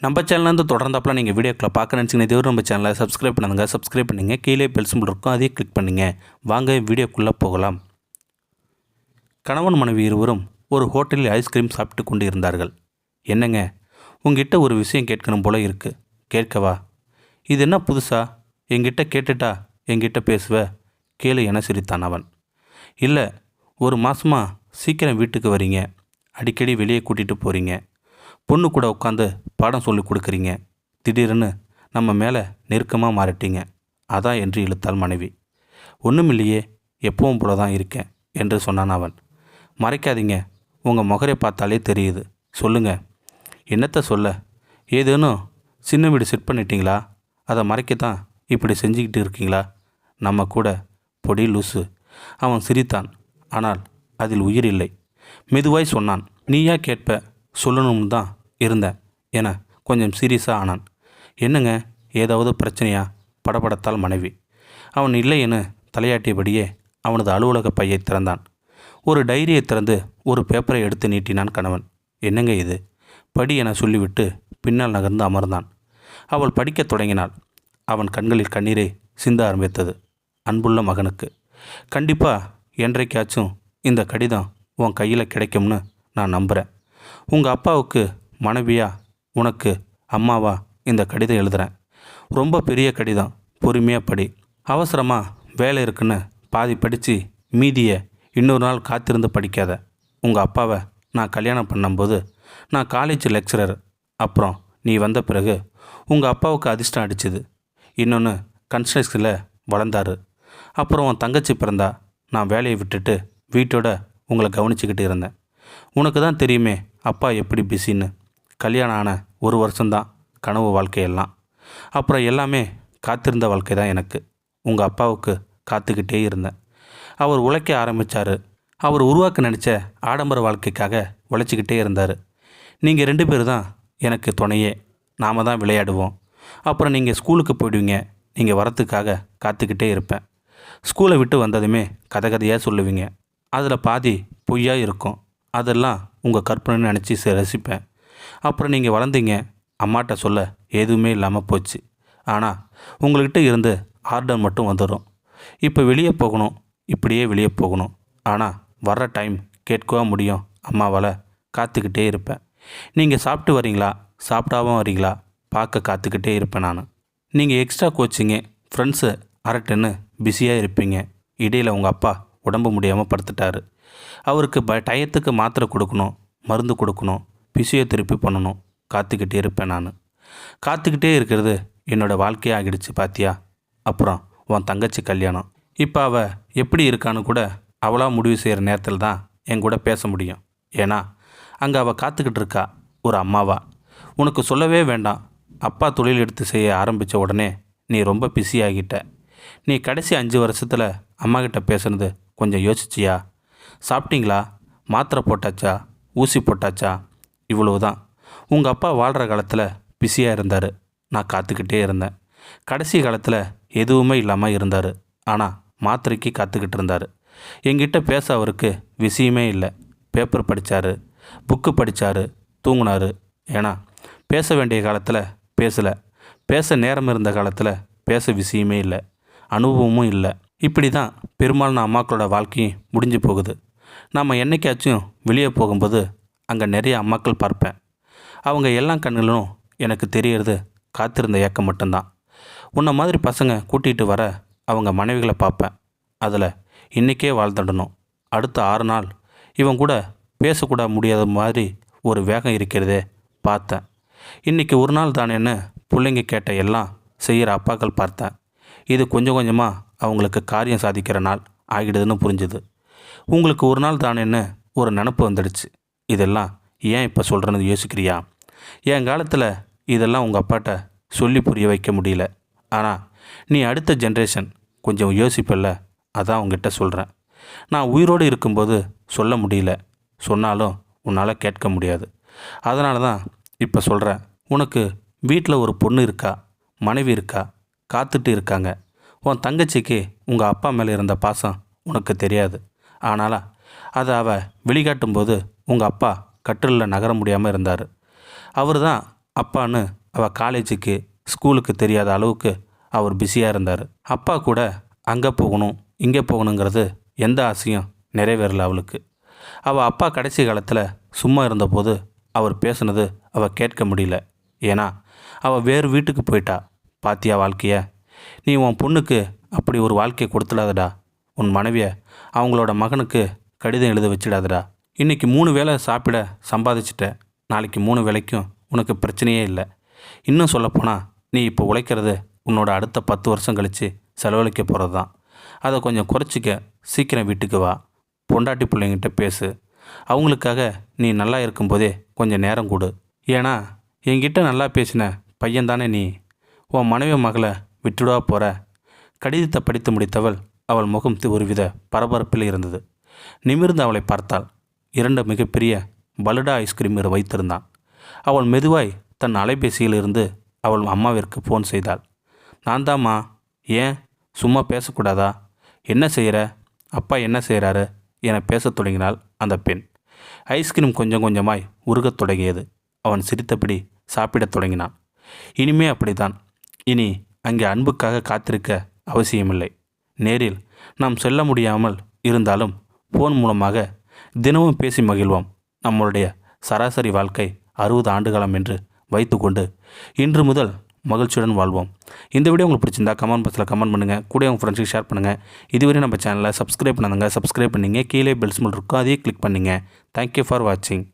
நம்ம சேனல்லேருந்து தொடர்ந்தாப்பில் நீங்கள் வீடியோக்களை பார்க்க நினச்சிங்கன்னா இதுவரை நம்ம சேனலை சப்ஸ்கிரைப் பண்ணுங்கள் கீழே பெல் சிம்பிள் இருக்கும் அதையும் கிளிக் பண்ணுங்க. வாங்க வீடியோக்குள்ளே போகலாம். கணவன் மனைவி இருவரும் ஒரு ஹோட்டலில் ஐஸ்கிரீம் சாப்பிட்டு கொண்டு இருந்தார்கள். என்னங்க, உங்ககிட்ட ஒரு விஷயம் கேட்கணும் போல இருக்குது. கேட்கவா? இது என்ன புதுசா? என்கிட்ட கேட்டுட்டா என்கிட்ட பேசுவ? கேளு என சிரித்தான் அவன். இல்லை, ஒரு மாதமாக சீக்கிரம் வீட்டுக்கு வரீங்க, அடிக்கடி வெளியே கூட்டிகிட்டு போகிறீங்க, பொண்ணு கூட உட்காந்து பாடம் சொல்லி கொடுக்குறீங்க, திடீர்னு நம்ம மேலே நெருக்கமாக மாறிட்டீங்க, அதான் என்று இழுத்தாள் மனைவி. ஒன்றுமில்லையே, எப்பவும் போல தான் இருக்கேன் என்று சொன்னான் அவன். மறைக்காதீங்க, உங்கள் முகரை பார்த்தாலே தெரியுது, சொல்லுங்கள். என்னத்தை சொல்ல? ஏதேனும் சின்ன வீடு செட் பண்ணிட்டீங்களா? அதை மறைக்கத்தான் இப்படி செஞ்சுக்கிட்டு இருக்கீங்களா? நம்ம கூட பொடி லூசு. அவன் சிரித்தான். ஆனால் அதில் உயிர் இல்லை. மெதுவாய் சொன்னான். நீயா கேட்ப, சொல்லணும்னு தான் இருந்தேன் என கொஞ்சம் சீரியஸாக ஆனான். என்னங்க, ஏதாவது பிரச்சனையா? படபடத்தால் மனைவி. அவன் இல்லை என தலையாட்டியபடியே அவனது அலுவலக பையை திறந்தான். ஒரு டைரியை திறந்து ஒரு பேப்பரை எடுத்து நீட்டினான் கணவன். என்னங்க இது? படி என சொல்லிவிட்டு பின்னால் நகர்ந்து அமர்ந்தான். அவள் படிக்கத் தொடங்கினாள். அவன் கண்களில் கண்ணீரை சிந்த ஆரம்பித்தது. அன்புள்ள மகனுக்கு. கண்டிப்பாக என்றைக்காச்சும் இந்த கடிதம் உன் கையில் கிடைக்கும்னு நான் நம்புகிறேன். உங்கள் அப்பாவுக்கு மனைவியா, உனக்கு அம்மாவா இந்த கடிதம் எழுதுகிறேன். ரொம்ப பெரிய கடிதம், பொறுமையாக படி. அவசரமாக வேலை இருக்குன்னு பாதி படித்து மீதியை இன்னொரு நாள் காத்திருந்து படிக்காத. உங்கள் அப்பாவை நான் கல்யாணம் பண்ணும்போது நான் காலேஜ் லெக்சரர். அப்புறம் நீ வந்த பிறகு உங்கள் அப்பாவுக்கு அதிர்ஷ்டம் அடிச்சுது. இன்னொன்று கன்ஸ்ட்ரக்ஷனில் வளர்ந்தார். அப்புறம் உன் தங்கச்சி பிறந்தா. நான் வேலையை விட்டுட்டு வீட்டோட உங்களை கவனிச்சுக்கிட்டு இருந்தேன். உனக்கு தான் தெரியுமே அப்பா எப்படி பிஸின்னு. கல்யாணம் ஆன ஒரு வருஷம்தான் கனவு வாழ்க்கையெல்லாம். அப்புறம் எல்லாமே காத்திருந்த வாழ்க்கை தான் எனக்கு. உங்கள் அப்பாவுக்கு காத்துக்கிட்டே இருந்தேன். அவர் உழைக்க ஆரம்பித்தார். அவர் உருவாக்க நினச்ச ஆடம்பர வாழ்க்கைக்காக உழைச்சிக்கிட்டே இருந்தார். நீங்கள் 2 பேர் தான் எனக்கு துணையே. நாம் தான் விளையாடுவோம். அப்புறம் நீங்கள் ஸ்கூலுக்கு போயிடுவீங்க. நீங்கள் வரத்துக்காக காத்துக்கிட்டே இருப்பேன். ஸ்கூலை விட்டு வந்ததுமே கதையாக சொல்லுவீங்க. அதில் பாதி பொய்யா இருக்கும். அதெல்லாம் உங்கள் கற்பனைன்னு நினச்சி ரசிப்பேன். அப்புறம் நீங்கள் வளர்ந்தீங்க. அம்மாட்ட சொல்ல எதுவுமே இல்லாமல் போச்சு. ஆனால் உங்கள்கிட்ட இருந்து ஆர்டர் மட்டும் வந்துடும். இப்போ வெளியே போகணும், இப்படியே வெளியே போகணும். ஆனால் வர்ற டைம் கேட்கவா முடியும்? அம்மாவால் காத்துக்கிட்டே இருப்பேன். நீங்கள் சாப்பிட்டு வரீங்களா, சாப்பிடாம வரீங்களா பார்க்க காத்துக்கிட்டே இருப்பேன் நான். நீங்கள் எக்ஸ்ட்ரா கோச்சிங்கு, ஃப்ரெண்ட்ஸு அரட்டுன்னு பிஸியாக இருப்பீங்க. இடையில் உங்கள் அப்பா உடம்பு முடியாமல் படுத்துட்டார். அவருக்கு டயத்துக்கு மாத்திரை கொடுக்கணும், மருந்து கொடுக்கணும், பிசியோதெரப்பி பண்ணணும். காத்துக்கிட்டே இருப்பேன் நான். காத்துக்கிட்டே இருக்கிறது என்னோடய வாழ்க்கையாக ஆகிடுச்சு பாத்தியா? அப்புறம் உன் தங்கச்சி கல்யாணம். இப்போ அவள் எப்படி இருக்கான்னு கூட அவளாக முடிவு செய்கிற நேரத்தில் தான் என் கூட பேச முடியும். ஏன்னா அங்கே அவள் காத்துக்கிட்டு இருக்கா ஒரு அம்மாவா. உனக்கு சொல்லவே வேண்டாம். அப்பா தொழில் எடுத்து செய்ய ஆரம்பித்த உடனே நீ ரொம்ப பிஸி ஆகிட்ட. நீ கடைசி 5 வருஷத்தில் அம்மாக்கிட்ட பேசுனது கொஞ்சம் யோசிச்சியா? சாப்பிட்டீங்களா? மாத்திரை போட்டாச்சா? ஊசி போட்டாச்சா? இவ்வளவு தான். உங்கள் அப்பா வாழ்கிற காலத்தில் பிஸியாக இருந்தார். நான் காத்துக்கிட்டே இருந்தேன். கடைசி காலத்தில் எதுவுமே இல்லாமல் இருந்தார். ஆனால் மாத்திரைக்கு காத்துக்கிட்டு இருந்தார். என்கிட்ட பேச அவருக்கு விஷயமே இல்லை. பேப்பர் படித்தார், புக்கு படித்தார், தூங்கினார். ஏன்னா பேச வேண்டிய காலத்தில் பேசலை. பேச நேரம் இருந்த காலத்தில் பேச விஷயமே இல்லை, அனுபவமும் இல்லை. இப்படி தான் பெரும்பாலான அம்மாக்களோட வாழ்க்கையும் முடிஞ்சு போகுது. நாம் என்னைக்காச்சும் வெளியே போகும்போது அங்கே நிறைய அம்மாக்கள் பார்ப்பேன். அவங்க எல்லா கண்களும் எனக்கு தெரியறது காத்திருந்த ஏக்கம் மட்டும்தான். உன்னை மாதிரி பசங்க கூட்டிகிட்டு வர அவங்க மனைவிகளை பார்ப்பேன். அதில் இன்றைக்கே வாழ்ந்துடணும், அடுத்த 6 நாள் இவன் கூட பேசக்கூட முடியாத மாதிரி ஒரு வேகம் இருக்கிறதே பார்த்தேன். இன்றைக்கி ஒரு நாள் தானேன்னு பிள்ளைங்க கேட்ட எல்லாம் செய்கிற அப்பாக்கள் பார்த்தேன். இது கொஞ்சம் கொஞ்சமாக அவங்களுக்கு காரியம் சாதிக்கிற நாள் ஆகிடுதுன்னு புரிஞ்சுது. உங்களுக்கு ஒரு நாள் தானேன்னு ஒரு நினப்பு வந்துடுச்சு. இதெல்லாம் ஏன் இப்போ சொல்கிறேன்னு யோசிக்கிறியா? என் காலத்தில் இதெல்லாம் உங்கள் அப்பாட்ட சொல்லி புரிய வைக்க முடியல. ஆனால் நீ அடுத்த ஜென்ரேஷன், கொஞ்சம் யோசிப்பல்ல, அதான் உங்ககிட்ட சொல்கிறேன். நான் உயிரோடு இருக்கும்போது சொல்ல முடியல, சொன்னாலும் உன்னால் கேட்க முடியாது. அதனால தான் இப்போ சொல்கிறேன். உனக்கு வீட்டில் ஒரு பொண்ணு இருக்கா, மனைவி இருக்கா, காத்துட்டு இருக்காங்க. உன் தங்கச்சிக்கு உங்கள் அப்பா மேலே இருந்த பாசம் உனக்கு தெரியாது. ஆனாலும் அதை அவள் வெளிக்காட்டும்போது உங்கள் அப்பா கட்டிலில் நகர முடியாமல் இருந்தார். அவர் தான் அப்பான்னு அவள் காலேஜுக்கு ஸ்கூலுக்கு தெரியாத அளவுக்கு அவர் பிஸியாக இருந்தார். அப்பா கூட அங்கே போகணும் இங்கே போகணுங்கிறது எந்த ஆசையும் நிறைவேறல அவளுக்கு. அவள் அப்பா கடைசி காலத்தில் சும்மா இருந்தபோது அவர் பேசுனது அவள் கேட்க முடியல. ஏன்னா அவள் வேறு வீட்டுக்கு போயிட்டா. பாத்தியா வாழ்க்கைய, நீ உன் பொண்ணுக்கு அப்படி ஒரு வாழ்க்கையை கொடுத்துடாதடா. உன் மனைவியை அவங்களோட மகனுக்கு கடிதம் எழுத வச்சிடாதடா. இன்றைக்கி 3 வேளை சாப்பிட சம்பாதிச்சிட்ட, நாளைக்கு 3 வேளைக்கும் உனக்கு பிரச்சனையே இல்லை. இன்னும் சொல்லப்போனால் நீ இப்போ உழைக்கிறது உன்னோட அடுத்த 10 வருஷம் கழித்து செலவழிக்க போகிறது தான். அதை கொஞ்சம் குறைச்சிக்க. சீக்கிரம் வீட்டுக்கு வா, பொண்டாட்டி பிள்ளைங்கிட்ட பேசு. அவங்களுக்காக நீ நல்லா இருக்கும்போதே கொஞ்சம் நேரம் கொடு. ஏன்னா என்கிட்ட நல்லா பேசின பையன்தானே நீ. உன் மனைவி மகளை விட்டுடுவா போகிற. கடிதத்தை படித்து முடித்தவள் அவள் முகம் ஒருவித பரபரப்பில் இருந்தது. நிமிர்ந்து அவளை பார்த்தாள். 2 மிகப்பெரிய பலுடா ஐஸ்கிரீம் வைத்திருந்தான். அவள் மெதுவாய் தன் அலைபேசியில் இருந்து அவள் அம்மாவிற்கு ஃபோன் செய்தாள். நான் தாம்மா. ஏன் சும்மா பேசக்கூடாதா? என்ன செய்கிற? அப்பா என்ன செய்கிறாரு என பேசத் தொடங்கினாள் அந்த பெண். ஐஸ்கிரீம் கொஞ்சம் கொஞ்சமாய் உருகத் தொடங்கியது. அவன் சிரித்தபடி சாப்பிடத் தொடங்கினான். இனிமே அப்படித்தான். இனி அங்கே அன்புக்காக காத்திருக்க அவசியமில்லை. நேரில் நாம் செல்ல முடியாமல் இருந்தாலும் ஃபோன் மூலமாக தினமும் பேசி மகிழ்வோம். நம்மளுடைய சராசரி வாழ்க்கை 60 ஆண்டுகாலம் என்று வைத்துக்கொண்டு இன்று முதல் மகிழ்ச்சியுடன் வாழ்வோம். இந்த வீடியோ உங்களுக்கு பிடிச்சிருந்தா கமெண்ட் பாக்ஸில் கமெண்ட் பண்ணுங்கள். கூட உங்கள் ஃப்ரெண்ட்ஸுக்கு ஷேர் பண்ணுங்கள். இதுவரை நம்ம சேனலை சப்ஸ்கிரைப் பண்ணுங்க. சப்ஸ்கிரைப் பண்ணிங்க. கீழே பெல் சிம்பல் இருக்கும், அதையே கிளிக் பண்ணிங்க. தேங்க்யூ ஃபார் வாட்சிங்.